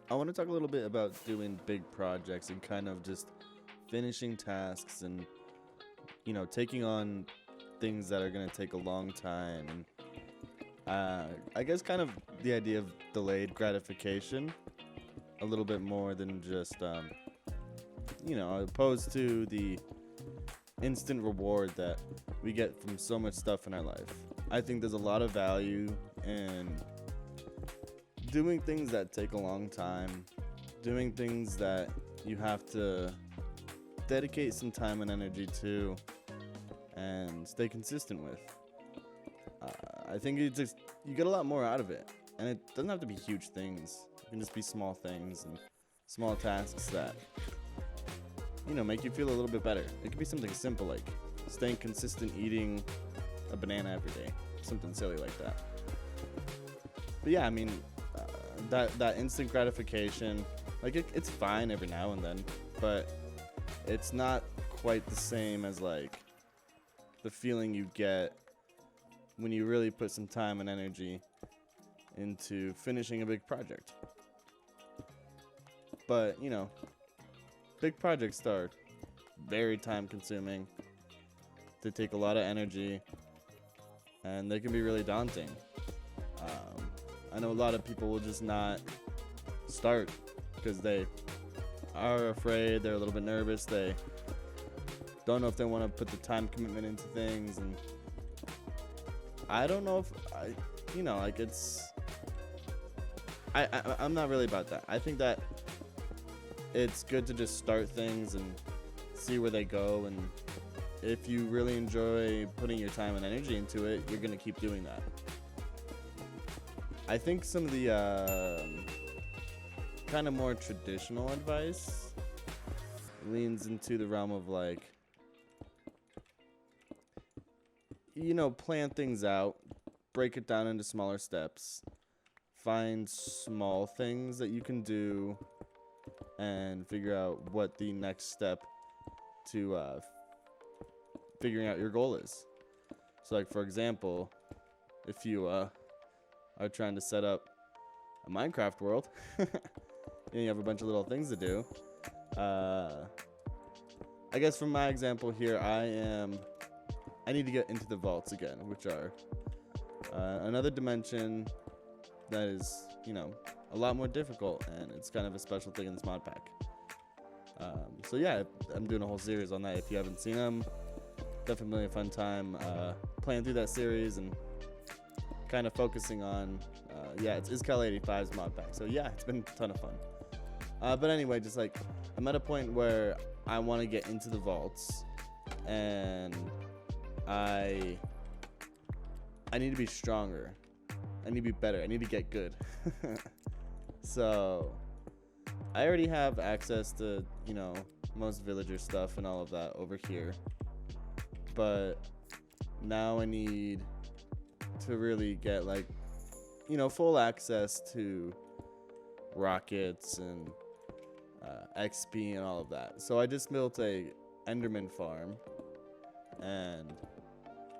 I want to talk a little bit about doing big projects and kind of just finishing tasks and, taking on things that are going to take a long time. And I guess kind of the idea of delayed gratification a little bit more than just, opposed to the instant reward that we get from so much stuff in our life. I think there's a lot of value in doing things that take a long time, doing things that you have to dedicate some time and energy to and stay consistent with. I think you get a lot more out of it, and it doesn't have to be huge things. It can just be small things and small tasks that make you feel a little bit better. It could be something simple like staying consistent eating a banana every day, something silly like that. But yeah, I mean, that instant gratification, like it's fine every now and then, but it's not quite the same as like the feeling you get when you really put some time and energy into finishing a big project. But big projects are very time consuming. They take a lot of energy and they can be really daunting. I know a lot of people will just not start because they are afraid, they're a little bit nervous, they don't know if they want to put the time commitment into things, and I don't know if I'm not really about that. I think that it's good to just start things and see where they go, and if you really enjoy putting your time and energy into it, you're going to keep doing that. I think some of the kind of more traditional advice leans into the realm of like, plan things out, break it down into smaller steps, find small things that you can do, and figure out what the next step to figuring out your goal is. So like, for example, if you are trying to set up a Minecraft world and you have a bunch of little things to do, I guess from my example here, I need to get into the vaults again, which are another dimension that is, a lot more difficult, and it's kind of a special thing in this mod pack. So yeah, I'm doing a whole series on that. If you haven't seen them, definitely a fun time playing through that series and kind of focusing on, it's Iscal85's mod pack. So yeah, it's been a ton of fun. But anyway, just like, I'm at a point where I want to get into the vaults, and I need to be stronger. I need to be better. I need to get good. So I already have access to, most villager stuff and all of that over here. But now I need to really get like, full access to rockets and XP and all of that. So I just built a Enderman farm, and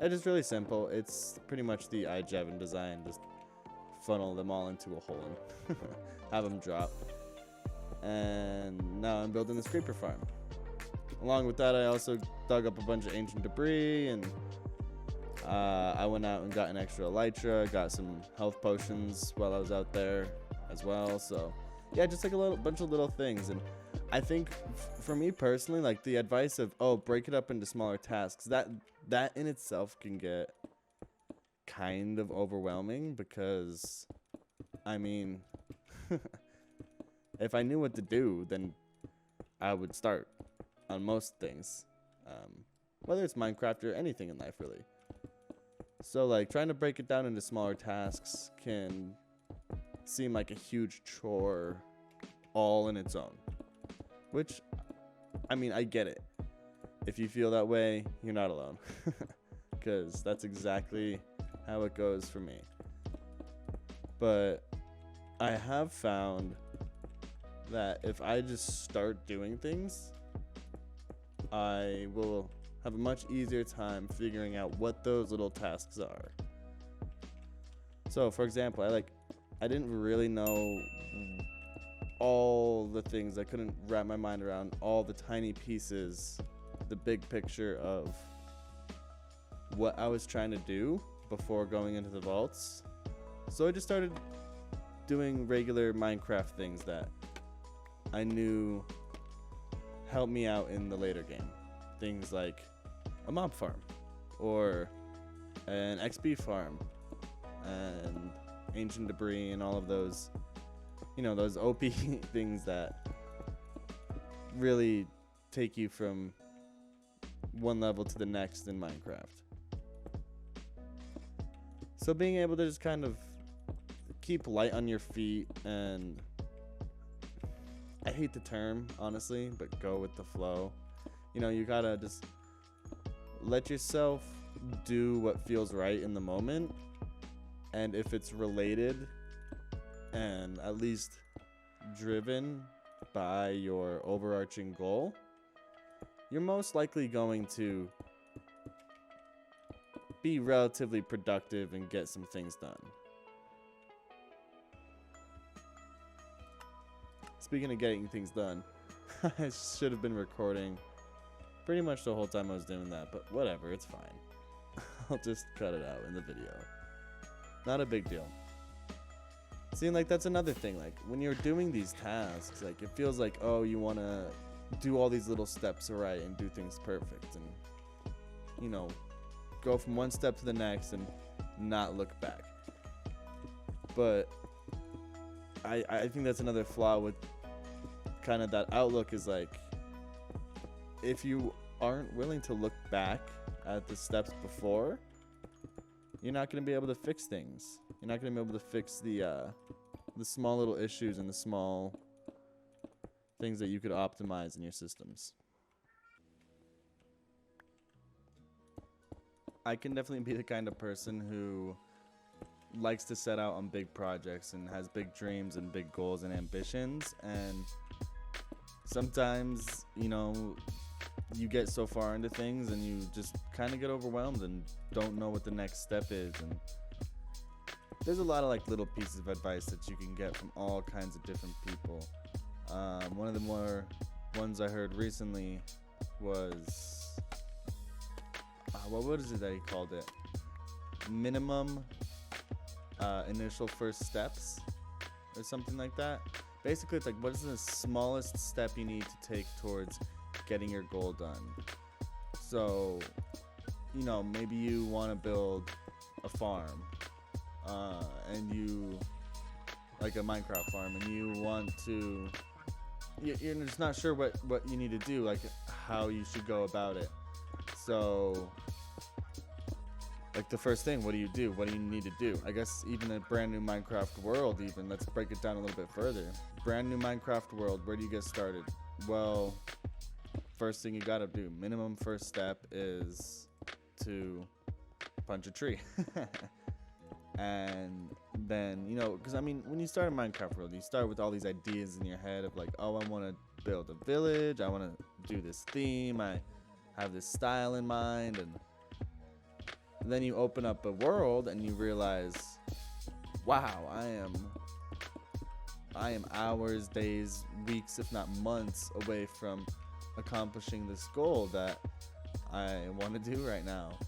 it's just really simple. It's pretty much the iJevon design, just funnel them all into a hole and have them drop. And now I'm building this creeper farm. Along with that, I also dug up a bunch of ancient debris, and I went out and got an extra elytra, got some health potions while I was out there as well. So yeah, just like a bunch of little things. And I think for me personally, like the advice of, break it up into smaller tasks, that in itself can get kind of overwhelming, because I mean, if I knew what to do, then I would start on most things, whether it's Minecraft or anything in life really. So like, trying to break it down into smaller tasks can seem like a huge chore all in its own, which, I mean, I get it. If you feel that way, you're not alone, because that's exactly how it goes for me. But I have found that if I just start doing things, I will have a much easier time figuring out what those little tasks are. So for example, I didn't really know all the things. I couldn't wrap my mind around all the tiny pieces, the big picture of what I was trying to do before going into the vaults. So I just started doing regular Minecraft things that I knew helped me out in the later game. Things like a mob farm or an XP farm and ancient debris and all of those, those OP things that really take you from one level to the next in Minecraft. So being able to just kind of keep light on your feet, and I hate the term, honestly, but go with the flow. You gotta just let yourself do what feels right in the moment, and if it's related and at least driven by your overarching goal, you're most likely going to be relatively productive and get some things done. Speaking of getting things done, I should have been recording pretty much the whole time I was doing that, but whatever, it's fine. I'll just cut it out in the video. Not a big deal. See, like, that's another thing. Like, when you're doing these tasks, like, it feels like, oh, you want to do all these little steps right and do things perfect and, go from one step to the next and not look back. But I think that's another flaw with kind of that outlook, is like, if you aren't willing to look back at the steps before, you're not going to be able to fix things. You're not going to be able to fix the small little issues and the small things that you could optimize in your systems. I can definitely be the kind of person who likes to set out on big projects and has big dreams and big goals and ambitions, and sometimes, you get so far into things and you just kind of get overwhelmed and don't know what the next step is. And there's a lot of like little pieces of advice that you can get from all kinds of different people. One of the more ones I heard recently was what is it that he called it? Minimum initial first steps or something like that. Basically, it's like, what is the smallest step you need to take towards getting your goal done? So, maybe you want to build a farm, and you, like a Minecraft farm, and you want to, you're just not sure what you need to do, like how you should go about it. So, like, the first thing, what do you do? What do you need to do? I guess even a brand new Minecraft world, even, let's break it down a little bit further. Brand new Minecraft world, where do you get started? Well, first thing you gotta do, minimum first step, is to punch a tree. And then, because when you start a Minecraft world, you start with all these ideas in your head of like, oh, I want to build a village, I want to do this theme, I have this style in mind, and then you open up a world and you realize, wow, I am hours, days, weeks, if not months away from accomplishing this goal that I want to do right now.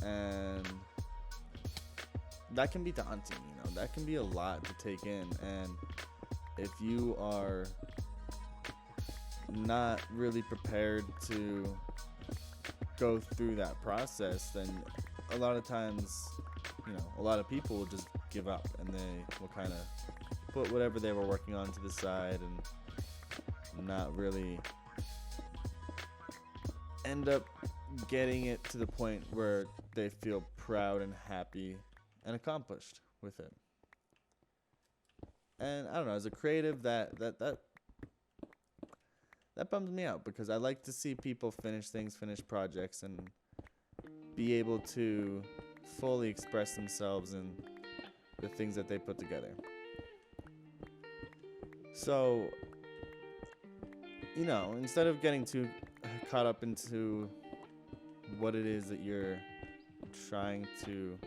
And that can be daunting, that can be a lot to take in. And if you are not really prepared to go through that process, then a lot of times, a lot of people will just give up and they will kind of put whatever they were working on to the side and not really end up getting it to the point where they feel proud and happy and accomplished with it. And I don't know, as a creative, that bums me out, because I like to see people finish things, finish projects, and be able to fully express themselves in the things that they put together. So, instead of getting too caught up into what it is that you're trying to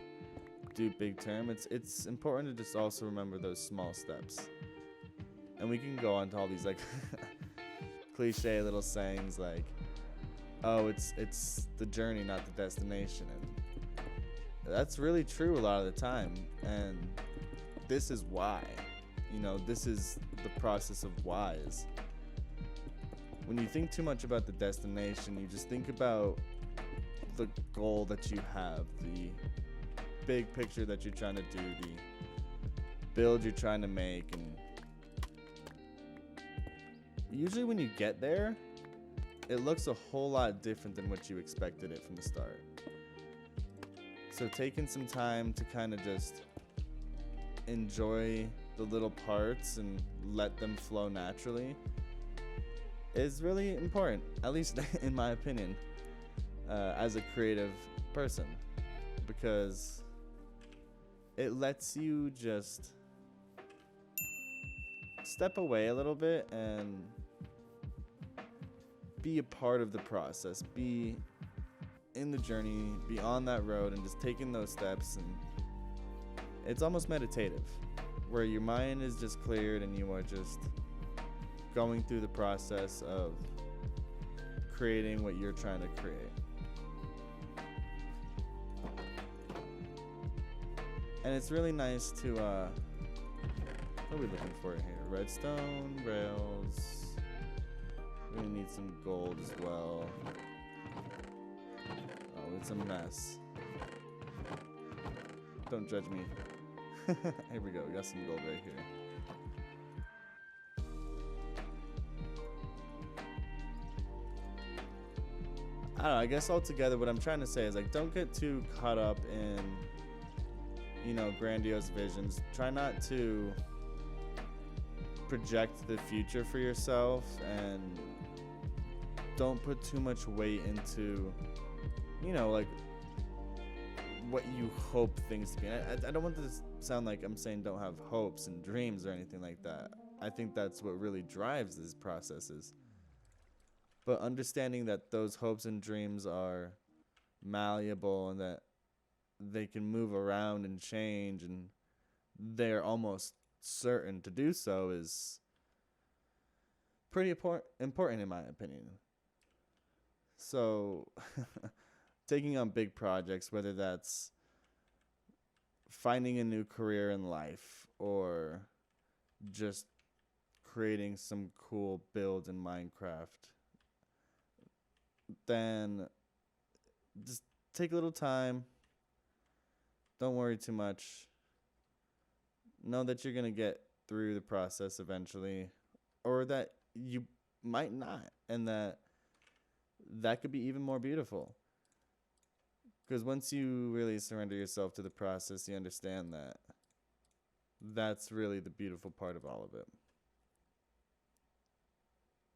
do big term, it's important to just also remember those small steps. And we can go on to all these like cliche little sayings like, oh, it's the journey, not the destination. And that's really true a lot of the time. And this is why. You know, this is the process of whys. When you think too much about the destination, you just think about the goal that you have, the big picture that you're trying to do, the build you're trying to make, and usually when you get there, it looks a whole lot different than what you expected it from the start. So taking some time to kind of just enjoy the little parts and let them flow naturally is really important, at least in my opinion, as a creative person, because it lets you just step away a little bit and be a part of the process, be in the journey, be on that road, and just taking those steps. And it's almost meditative, where your mind is just cleared and you are just going through the process of creating what you're trying to create. And it's really nice to what are we looking for here? Redstone, rails. We need some gold as well. Oh, it's a mess. Don't judge me. Here we go. We got some gold right here. I don't know. I guess altogether, what I'm trying to say is, like, don't get too caught up in, you know, grandiose visions. Try not to project the future for yourself, and don't put too much weight into, you know, like, what you hope things to be. I don't want this to sound like I'm saying don't have hopes and dreams or anything like that. I think that's what really drives these processes. But understanding that those hopes and dreams are malleable and that they can move around and change, and they're almost certain to do so, is pretty important in my opinion. So taking on big projects, whether that's finding a new career in life or just creating some cool builds in Minecraft, then just take a little time. Don't worry too much. Know that you're going to get through the process eventually, or that you might not, and that could be even more beautiful. Because once you really surrender yourself to the process, you understand that that's really the beautiful part of all of it.